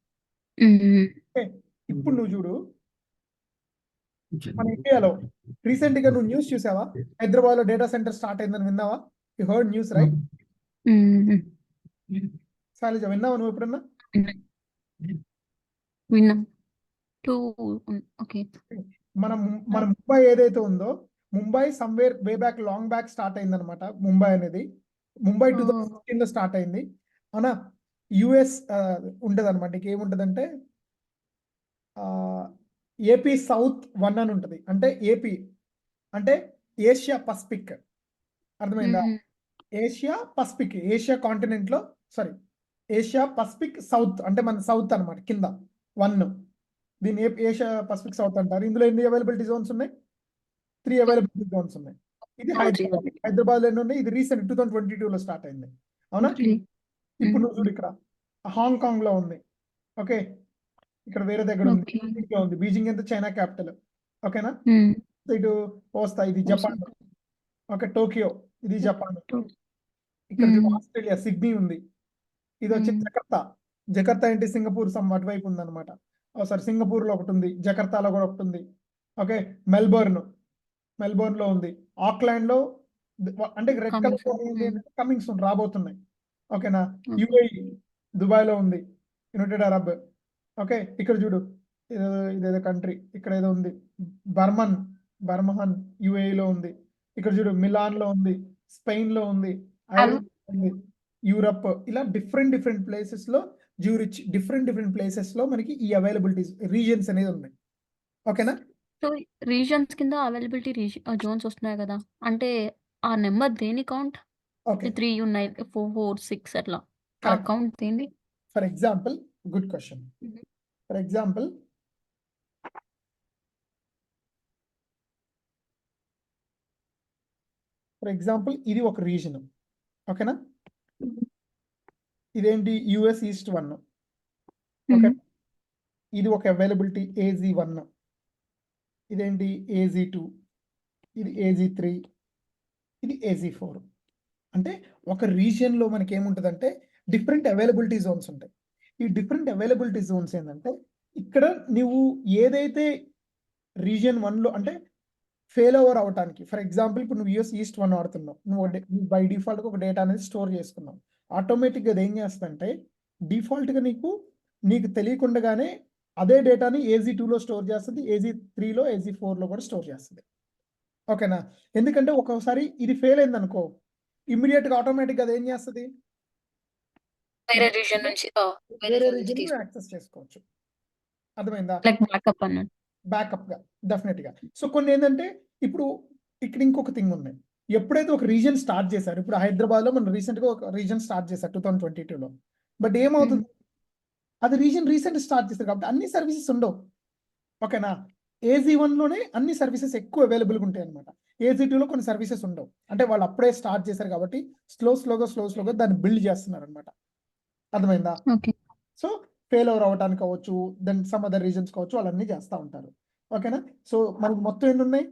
ఇప్పుడు నువ్వు చూడు, మన ఇండియాలో రీసెంట్ గా నువ్వు న్యూస్ చూసావా, హైదరాబాద్ లో డేటా సెంటర్ స్టార్ట్ అయిందని విన్నావా? You heard news right? Shailaja, విన్నావా నువ్వు ఎప్పుడన్నా? విన్నాం. ఓకే, మన ముంబై ఏదైతే ఉందో, Mumbai somewhere way back long back start అయింది అనమాట. ముంబై అనేది 2016 లో స్టార్ట్ అయింది. అవునా? యుఎస్ ఉంటుంది అనమాట. నీకు ఏముంటుందంటే ఏపీ సౌత్ 1 అని ఉంటుంది. అంటే ఏపీ అంటే ఏషియా పసిఫిక్. అర్థమైందా? ఏషియా పసిఫిక్, ఏషియా కాంటినెంట్లో సారీ ఏషియా పసిఫిక్ సౌత్ అంటే మన సౌత్ అనమాట కింద 1. దీన్ని ఏషియా పసిఫిక్ సౌత్ అంటారు. ఇందులో ఎన్ని అవైలబిలిటీ జోన్స్ ఉన్నాయి? 3 అవైలబిలిటీ జోన్స్ ఉన్నాయి. ఇది హైదరాబాద్. హైదరాబాద్లో ఎన్ని ఉన్నాయి? ఇది రీసెంట్ 2022లో స్టార్ట్ అయింది. అవునా? ఇప్పుడు నువ్వు చూడు ఇక్కడ హాంకాంగ్లో ఉంది. ఓకే, ఇక్కడ వేరే దగ్గర ఉంది. ఓకే. బీజింగ్లో ఉంది. బీజింగ్ ఎంత చైనా క్యాపిటల్. ఓకేనా? ఇటు వస్తా, ఇది జపాన్. ఓకే, టోకియో ఇది జపాన్. ఇక్కడ చూడు ఆస్ట్రేలియా సిడ్నీ ఉంది. ఇది వచ్చి జకర్తా. జకర్తా ఏంటి? సింగపూర్ సమ్ అటువైపు ఉంది అనమాట. సారీ, సింగపూర్లో ఒకటి ఉంది, జకర్తాలో కూడా ఒకటి ఉంది. ఓకే, మెల్బోర్న్ లో ఉంది. ఆక్లాండ్ లో అంటే రెడ్ Coming కలర్ soon. ఏంటంటే కమింగ్ సూన్ రాబోతున్నాయి. ఓకేనా? యుఏఈ దుబాయ్ లో ఉంది, యునైటెడ్ అరబ్. ఓకే, ఇక్కడ చూడు ఇదేదో కంట్రీ ఇక్కడ ఏదో ఉంది, బర్మహన్ యుఏఈలో ఉంది. ఇక్కడ చూడు మిలాన్ లో ఉంది, స్పెయిన్ లో ఉంది, ఐర్లాండ్ ఉంది, యూరప్. ఇలా డిఫరెంట్ ప్లేసెస్ లో జ్యూరిచ్ డిఫరెంట్ ప్లేసెస్ లో మనకి ఈ అవైలబిలిటీస్ రీజియన్స్ అనేది ఉన్నాయి. ఓకేనా? సో రీజియన్స్ కింద అవైలబిలిటీ జోన్స్ వస్తున్నాయి కదా, అంటే ఆ నెంబర్ దేని కౌంట్? ఓకే, 3 ఉన్నాయి, 4, 4, 6 అట్లా ఆ కరెక్ట్. కౌంట్ దేని? For example, good question. For example ఇది ఒక రీజన్. ఓకేనా? ఇదేంటి? US east 1. ఓకే, ఇది ఒక అవైలబిలిటీ AZ1. ఇదేంటి? AZ2. ఇది AZ3. ఇది AZ4. అంటే ఒక రీజియన్లో మనకి ఏముంటుందంటే డిఫరెంట్ అవైలబిలిటీ జోన్స్ ఉంటాయి. ఈ డిఫరెంట్ అవైలబిలిటీ జోన్స్ ఏంటంటే ఇక్కడ నువ్వు ఏదైతే రీజియన్ 1లో అంటే ఫెయిల్ ఓవర్ అవడానికి, ఫర్ ఎగ్జాంపుల్ ఇప్పుడు నువ్వు యుఎస్ ఈస్ట్ 1 ఆడుతున్నావు, నువ్వు బై డిఫాల్ట్గా ఒక డేటా అనేది స్టోర్ చేసుకున్నావు. ఆటోమేటిక్గా అది ఏం చేస్తుందంటే డిఫాల్ట్గా నీకు తెలియకుండానే అదే డేటాని AZ2లో స్టోర్ చేస్తుంది, AZ3లో, AZ4లో కూడా స్టోర్ చేస్తుంది. ఓకేనా? ఎందుకంటే ఒక్కోసారి ఇది ఫెయిల్ అయింది అనుకో, ఇమ్మీడియట్గా ఆటోమేటిక్గా అది ఏం చేస్తుంది? వేరే రీజియన్ నుంచి వేరే రీజియన్ యాక్సెస్ చేసుకోవచ్చు. అర్థమైందా? లైక్ బ్యాకప్ అన్నట్టు. బ్యాకప్గా డెఫినెట్గా. సో కొన్ని ఏంటంటే ఇప్పుడు ఇక్కడ ఇంకొక థింగ్ ఉంది. ఎప్పుడైతే ఒక రీజియన్ స్టార్ట్ చేశారు, ఇప్పుడు హైదరాబాద్లో మనం రీసెంట్గా ఒక రీజియన్ స్టార్ట్ చేశారు 2022లో. బట్ ఏమవుతుంది? అది రీజియన్ రీసెంట్ స్టార్ట్ చేశారు కాబట్టి అన్ని సర్వీసెస్ ఉండవు. ఓకేనా? AZ1లోనే అన్ని సర్వీసెస్ ఎక్కువ అవైలబుల్గా ఉంటాయి అనమాట. AZ2లో కొన్ని సర్వీసెస్ ఉండవు. అంటే వాళ్ళు అప్పుడే స్టార్ట్ చేశారు కాబట్టి స్లోగా దాన్ని బిల్డ్ చేస్తున్నారు అనమాట. అర్థమైందా? ఓకే. సో ఫెయిల్ ఓవర్ అవ్వడానికి కావచ్చు, దెన్ సమ్ అదర్ రీజన్స్ కావచ్చు, వాళ్ళన్నీ చేస్తూ ఉంటారు. ఓకేనా? సో మనకి మొత్తం ఎన్ని ఉన్నాయి?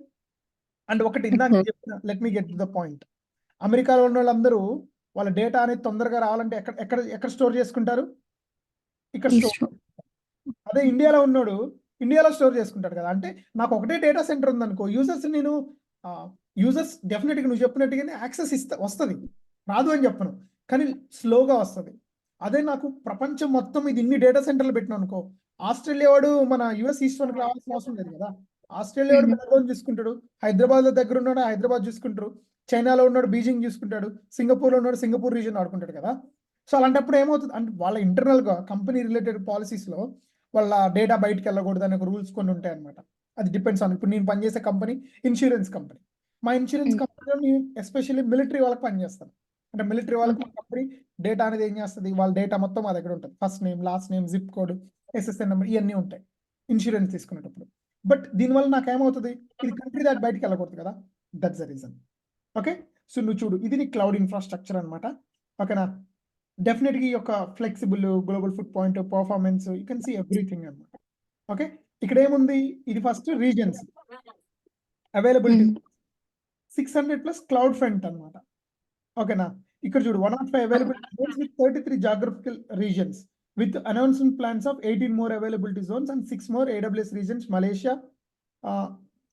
అండ్ ఒకటి ఇందాక చెప్పిన, let me get to the point. అమెరికాలో ఉన్న వాళ్ళందరూ వాళ్ళ డేటా అనేది తొందరగా రావాలంటే ఎక్కడ స్టోర్ చేసుకుంటారు? ఇక్కడ స్టోర్. అదే ఇండియాలో ఉన్నాడు ఇండియాలో స్టోర్ చేసుకుంటాడు కదా. అంటే నాకు ఒకటే డేటా సెంటర్ ఉందనుకో, యూజర్స్ డెఫినెట్గా నువ్వు చెప్పినట్టుగానే యాక్సెస్ వస్తుంది, రాదు అని చెప్పను, కానీ స్లోగా వస్తుంది. అదే నాకు ప్రపంచం మొత్తం ఇది ఇన్ని డేటా సెంటర్లు పెట్టినా అనుకో, ఆస్ట్రేలియా వాడు మన యుఎస్ ఈస్ట్ 1కి రావాల్సిన అవసరం లేదు కదా. ఆస్ట్రేలియా వాడు మెల్బోర్న్ చూసుకుంటాడు, హైదరాబాద్ దగ్గర ఉన్నాడు హైదరాబాద్ చూసుకుంటారు, చైనాలో ఉన్నాడు బీజింగ్ చూసుకుంటాడు, సింగపూర్లో ఉన్నాడు సింగపూర్ రీజియన్ ఆడుకుంటాడు కదా. సో అలాంటప్పుడు ఏమవుతుంది అంటే వాళ్ళ ఇంటర్నల్గా కంపెనీ రిలేటెడ్ పాలసీస్లో వాళ్ళ డేటా బయటకు వెళ్ళకూడదు అనే రూల్స్ కొన్ని ఉంటాయి అనమాట. అది డిపెండ్స్ ఆన్, ఇప్పుడు నేను పనిచేసే కంపెనీ ఇన్సూరెన్స్ కంపెనీ. మా ఇన్సూరెన్స్ కంపెనీలో నేను ఎస్పెషల్లీ మిలిటరీ వాళ్ళకి పనిచేస్తాను. అంటే మిలిటరీ వాళ్ళకి మా కంపెనీ డేటా అనేది ఏం చేస్తుంది, వాళ్ళ డేటా మొత్తం మా దగ్గర ఉంటుంది. First name, last name, zip code, SSN number, ఇవన్నీ ఉంటాయి ఇన్సూరెన్స్ తీసుకునేటప్పుడు. బట్ దీనివల్ల నాకేమవుతుంది, ఇది కంట్రీ దాటి బయటకు వెళ్ళకూడదు కదా. That's the reason. Okay, so నువ్వు చూడు, ఇది నీ క్లౌడ్ ఇన్ఫ్రాస్ట్రక్చర్ అనమాట. ఓకేనా? డెఫినెట్గా ఈ యొక్క flexible, global foot point, performance, you can see everything అనమాట. ఓకే, ఇక్కడ ఏముంది? ఇది first regions availability 600+ cloud front అనమాట. ఓకేనా? ఇక్కడ చూడు 105 availability zones with 33 geographical regions with announcement plans of 18 more availability zones and 6 more AWS regions,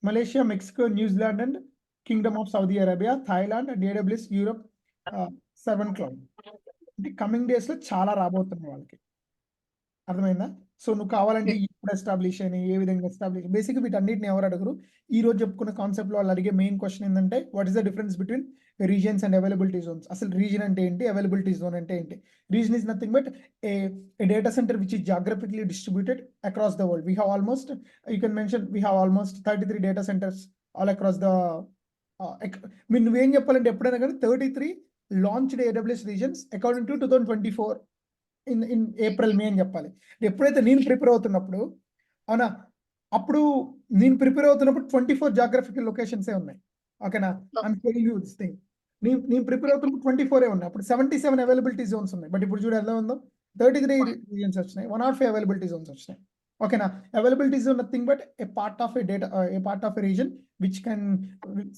Malaysia, Mexico, New Zealand and Kingdom of Saudi Arabia, Thailand and AWS Europe 7 cloud. అంటే coming డేస్లో చాలా రాబోతున్నాయి వాళ్ళకి. అర్థమైందా? సో నువ్వు కావాలంటే ఇప్పుడు establish అని ఏ విధంగా ఎస్టాబ్లిష్ బేసిక్గా వీటన్నిటిని ఎవరు అడగరు. ఈ రోజు చెప్పుకున్న కాన్సెప్ట్లో వాళ్ళు అడిగే మెయిన్ క్వశ్చన్ ఏంటంటే what is the difference between regions and availability Jones. అసలు రీజన్ అంటే ఏంటి, అవైలబిలిటీ జోన్ అంటే ఏంటి? Region is nothing but a data center which is geographically distributed across the world. We have almost, you can mention, we have almost 33 data centers all across the, నువ్వేం చెప్పాలంటే ఎప్పుడైనా కానీ 33 launched AWS regions according to 2024 in April, May అని చెప్పాలి. ఎప్పుడైతే నేను prepare అవుతున్నప్పుడు అవునా, అప్పుడు నేను ప్రిపేర్ అవుతున్నప్పుడు 24 జాగ్రఫికల్ లొకేషన్సే ఉన్నాయి. ఓకేనా, I'm telling you this thing. నేను ప్రిపేర్ అవుతున్నప్పుడు 24 ఉన్నాయి. అప్పుడు 77 అవైలబిలిటీ జోన్స్ ఉన్నాయి. బట్ ఇప్పుడు చూడు ఎలా ఉందో, 33 రీజన్స్ వచ్చినాయి, 105 అవైలబిలిటీ జోన్స్ వచ్చినాయి. ఓకేనా, availability zone nothing but A part of A data, A part of A reason which can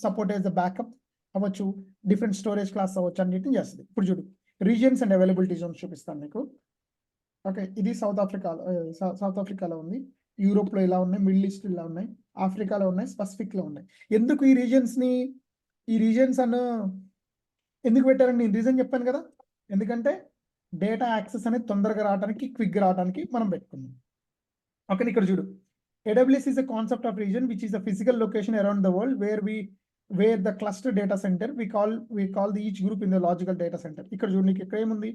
support as the backup అవ్వచ్చు, డిఫరెంట్ స్టోరేజ్ క్లాస్ అవ్వచ్చు, అన్నిటిని చేస్తుంది. ఇప్పుడు చూడు రీజియన్స్ అండ్ అవైలబిలిటీ జోన్స్ చూపిస్తాను మీకు. ఓకే, ఇది సౌత్ ఆఫ్రికాలో ఉంది, యూరోప్లో ఇలా ఉన్నాయి, మిడిల్ ఈస్ట్ ఇలా ఉన్నాయి, ఆఫ్రికాలో ఉన్నాయి, స్పెసిఫిక్లో ఉన్నాయి. ఎందుకు ఈ రీజియన్స్ అన్న ఎందుకు పెట్టారని నేను రీజన్ చెప్పాను కదా, ఎందుకంటే డేటా యాక్సెస్ అనేది తొందరగా రావడానికి, క్విక్గా రావడానికి మనం పెట్టుకున్నాం. ఓకే, ఇక్కడ చూడు, AWS is a concept of region which is a physical location around the world where the cluster data center we call the each group in the logical data center. ఇక్కడ చూడు, నీకు ఇక్కడ ఏముంది,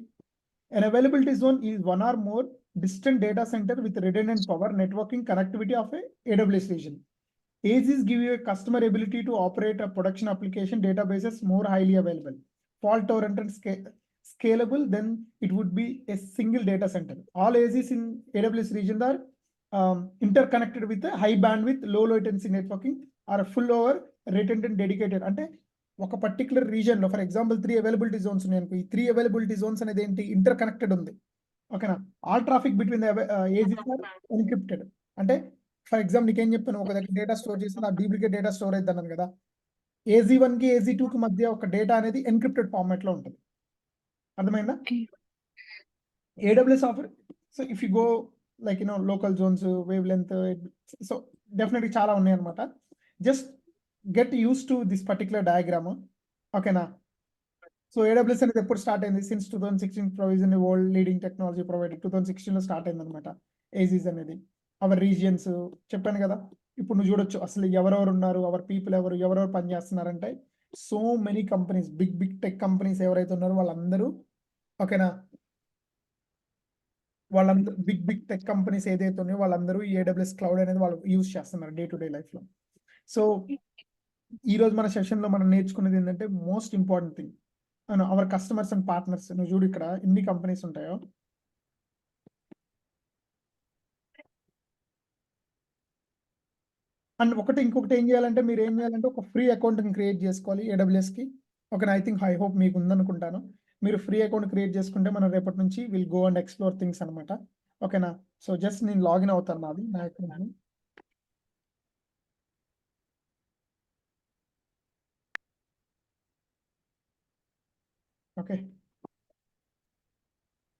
an availability zone is one or more distant data center with redundant power, networking, connectivity of a AWS region. AZs give you a customer ability to operate a production application databases more highly available, fault tolerant and scalable than it would be a single data center. All AZs in AWS region are interconnected with a high bandwidth, low latency networking or full over redundant dedicated. అంటే ఒక particular region లో for example 3 availability Jones ఉన్నాయి అనుకో, ఈ 3 availability Jones అనేది ఏంటి, inter connected ఉంది. ఓకేనా, all traffic between AZs are encrypted. అంటే ఫర్ ఎగ్జాంపుల్ నీకేం చెప్పాను, ఒక దగ్గర డేటా స్టోర్ చేసి ఆ డూప్లికేట్ డేటా స్టోర్ అయితే అన్నాను కదా, AZ1 కి AZ2 కి మధ్య ఒక డేటా అనేది ఎన్క్రిప్టెడ్ ఫార్మాట్ లో ఉంటుంది. అర్థమైందా? AWS offer, so if you go like local zones, wave length, so డెఫినెట్గా చాలా ఉన్నాయి అనమాట. Just get used to this particular diagram. ఓకేనా, సో AWS అనేది ఎప్పుడు స్టార్ట్ అయింది, since 2016 provision world leading technology provider 2016 లో స్టార్ట్ అయింది అనమాట. AZs అనేది అవర్ రీజియన్స్ చెప్పాను కదా. ఇప్పుడు నువ్వు చూడొచ్చు అసలు ఎవరెవరు ఉన్నారు, అవర్ పీపుల్ ఎవరెవరు పని చేస్తున్నారంటే so many companies, big tech companies ఎవరైతే ఉన్నారో వాళ్ళందరూ, ఓకేనా, వాళ్ళందరూ బిగ్ టెక్ కంపెనీస్ ఏదైతే ఉన్నాయో వాళ్ళందరూ ఈ AWS క్లౌడ్ అనేది వాళ్ళు యూజ్ చేస్తున్నారు డే టు డే లైఫ్లో. సో ఈరోజు మన సెషన్లో మనం నేర్చుకునేది ఏంటంటే most important thing, our customers and partners. నువ్వు చూడు ఇక్కడ ఎన్ని కంపెనీస్ ఉంటాయో. అండ్ ఇంకొకటి ఏం చేయాలంటే, మీరు ఏం చేయాలంటే ఒక ఫ్రీ అకౌంట్ని క్రియేట్ చేసుకోవాలి AWSకి. ఓకేనా, ఐ హోప్ మీకు ఉందనుకుంటాను. మీరు ఫ్రీ అకౌంట్ క్రియేట్ చేసుకుంటే మనం రేపటి నుంచి will go and explore things అనమాట. ఓకేనా, సో జస్ట్ నేను లాగిన్ అవుతాను నా అకౌంట్ని. ఓకే,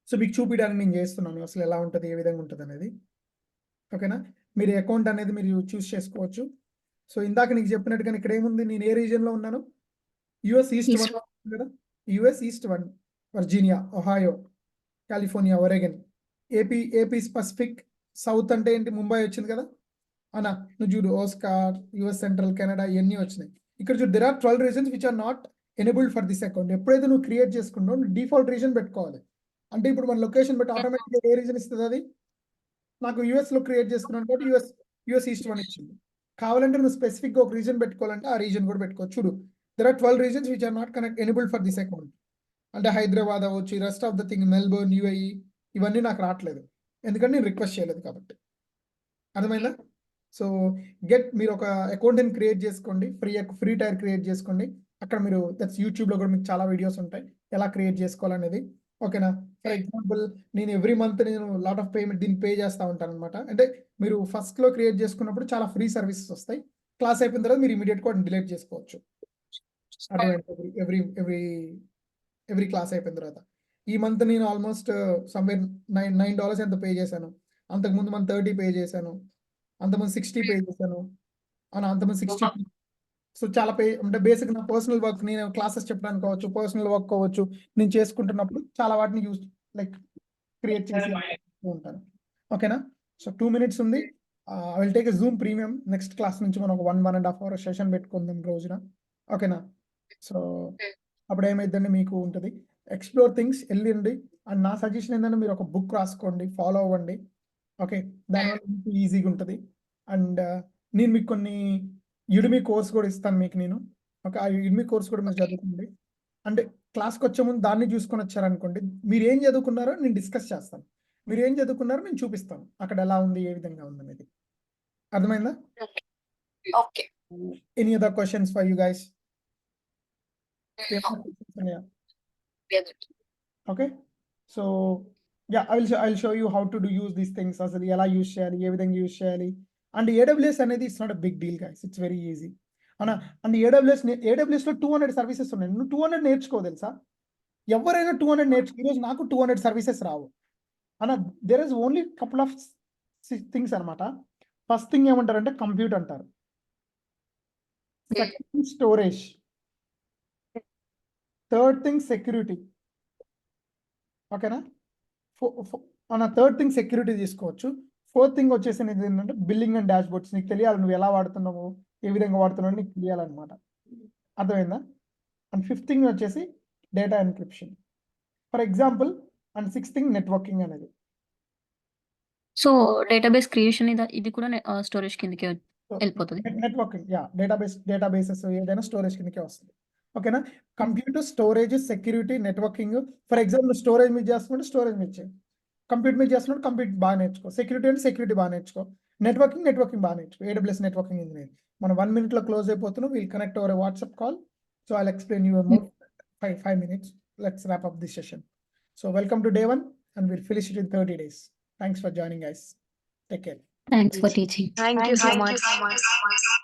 సో మీకు చూపించడానికి నేను చేస్తున్నాను అసలు ఎలా ఉంటుంది, ఏ విధంగా ఉంటుంది అనేది. ఓకేనా, మీరు అకౌంట్ అనేది మీరు చూస్ చేసుకోవచ్చు. సో ఇందాక నీకు చెప్పినట్టుగా ఇక్కడ ఏముంది, నేను ఏ రీజియన్లో ఉన్నాను, US ఈస్ట్ 1 కదా, US east 1, Virginia, Ohio, California, Oregon. AP specific, south అంటే ఏంటి, ముంబై వచ్చింది కదా అన్నా. నువ్వు చూడు ఓస్కార్, US సెంట్రల్, కెనడా, ఇవన్నీ వచ్చినాయి. ఇక్కడ చూడు there are 12 regions which are not enabled for this account. ఎప్పుడైతే నువ్వు క్రియేట్ చేసుకుంటావు డిఫాల్ట్ రీజన్ పెట్టుకోవాలి. అంటే ఇప్పుడు మన లొకేషన్ బట్టి ఆటోమేటిక్గా ఏ రీజన్ ఇస్తుంది, అది నాకు US లో క్రియేట్ చేసుకున్నాను కాబట్టి US ఈస్ట్ 1 ఇచ్చింది. కావాలంటే నువ్వు స్పెసిఫిక్గా ఒక రీజన్ పెట్టుకోవాలంటే ఆ రీజన్ కూడా పెట్టుకోవచ్చు. చూడు there are 12 regions which are not enabled for this account. అంటే హైదరాబాద్ అవ్వచ్చు, rest of the thing, Melbourne, UAE, ఇవన్నీ నాకు రావట్లేదు ఎందుకంటే నేను రిక్వెస్ట్ చేయలేదు కాబట్టి. అర్థమైందా? సో మీరు ఒక అకౌంట్ని క్రియేట్ చేసుకోండి, ఫ్రీ టైర్ క్రియేట్ చేసుకోండి. అక్కడ మీరు యూట్యూబ్లో కూడా మీకు చాలా వీడియోస్ ఉంటాయి ఎలా క్రియేట్ చేసుకోవాలనేది. ఓకేనా, ఫర్ ఎగ్జాంపుల్ నేను ఎవ్రీ మంత్ నేను లాట్ ఆఫ్ పేమెంట్ దీన్ని పే చేస్తూ ఉంటాను అనమాట. అంటే మీరు ఫస్ట్లో క్రియేట్ చేసుకున్నప్పుడు చాలా ఫ్రీ సర్వీసెస్ వస్తాయి. క్లాస్ అయిపోయిన తర్వాత మీరు ఇమీడియట్గా డిలీట్ చేసుకోవచ్చు. ఎవ్రీ క్లాస్ అయిపోయిన తర్వాత. ఈ మంత్ నేను ఆల్మోస్ట్ సమ్వేర్ $9 ఎంత పే చేశాను. అంతకుముందు మంత్ 30 పే చేశాను, అంతకుముందు 60 పే చేశాను, అంతకుముందు 60. సో చాలా అంటే బేసిక్ నా పర్సనల్ వర్క్, నేను క్లాసెస్ చెప్పడానికి కావచ్చు, పర్సనల్ వర్క్ కావచ్చు, నేను చేసుకుంటున్నప్పుడు చాలా వాటిని క్రియేట్ చేసి ఉంటాను. ఓకేనా, సో 2 minutes ఉంది. I will take a Zoom premium. Next class నుంచి మనం ఒక 1.5 hour సెషన్ పెట్టుకుందాం రోజున. ఓకేనా? సో అప్పుడు ఏమైందంటే మీకు ఉంటుంది ఎక్స్ప్లోర్ థింగ్స్ వెళ్ళండి. అండ్ నా సజెషన్ ఏంటంటే మీరు ఒక బుక్ రాసుకోండి, ఫాలో అవ్వండి. ఓకే, దానివల్ల మీకు ఈజీగా ఉంటుంది. అండ్ నేను మీకు కొన్ని యుడిమి కోర్స్ కూడా ఇస్తాను మీకు నేను. ఓకే, ఆ యుడిమి కోర్స్ కూడా మీరు చదువుకోండి. అంటే క్లాస్కి వచ్చే ముందు దాన్ని చూసుకొని వచ్చారనుకోండి, మీరు ఏం చదువుకున్నారో నేను డిస్కస్ చేస్తాను. మీరు ఏం చదువుకున్నారో నేను చూపిస్తాను అక్కడ ఎలా ఉంది, ఏ విధంగా ఉంది అనేది. అర్థమైందా? Okay. Any other questions for you guys? Okay, so yeah, I will show you how to use these things. అసలు ఎలా యూజ్ చేయాలి, ఏ విధంగా యూజ్ చేయాలి. అండ్ AWS అనేది it's not a big deal guys, it's very easy. And AWSలో 200 services ఉన్నాయి. నువ్వు 200 నేర్చుకో తెలుసా? ఎవరైనా 200 నేర్చుకో. ఈరోజు నాకు 200 సర్వీసెస్ రావు అన్న. There is only couple of things అనమాట. ఫస్ట్ థింగ్ ఏమంటారంటే కంప్యూట్ అంటారు. Second thing storage. Third thing security. ఓకేనా? మన థర్డ్ థింగ్ సెక్యూరిటీ తీసుకోవచ్చు. ఫోర్త్ థింగ్ వచ్చేసి ఏంటంటే బిల్లింగ్ అండ్ డాష్ బోర్డ్స్. నీకు తెలియాలి నువ్వు ఎలా వాడుతున్నావు, ఏ విధంగా వాడుతున్నావు నీకు తెలియాలన్నమాట. అర్థమైందా? అండ్ ఫిఫ్త్ థింగ్ వచ్చేసి data encryption for example. And sixth thing networking అనేది. సో డేటాబేస్ క్రియేషన్ ఇది కూడా స్టోరేజ్ కిందకే వెళ్ళిపోతుంది. నెట్వర్కింగ్, యా, డేటాబేసెస్ ఏదైనా స్టోరేజ్ కిందకే వస్తుంది. ఓకేనా? Computer, storage, security, networking. For example storage మీద చేస్తున్నట్టు స్టోరేజ్ మీద చేయి, కంప్యూటర్ మీద చేస్తున్నట్టు కంప్యూటర్ బాగా నేర్చుకో, సెక్యూరిటీ అంటే సెక్యూరిటీ బాగా నేర్చుకో, నెట్వర్కింగ్ బాగా నేర్చుకో. AWS networking engineer. మనం 1 minute లో క్లోజ్ అయిపోతున్నాం. Will connect over WhatsApp call. So I'll explain you more. 5 minutes. Let's wrap up this session. So welcome to day 1 and we'll finish it in 30 days. Thanks for joining guys. Take care. Thanks for teaching. Thank you so much.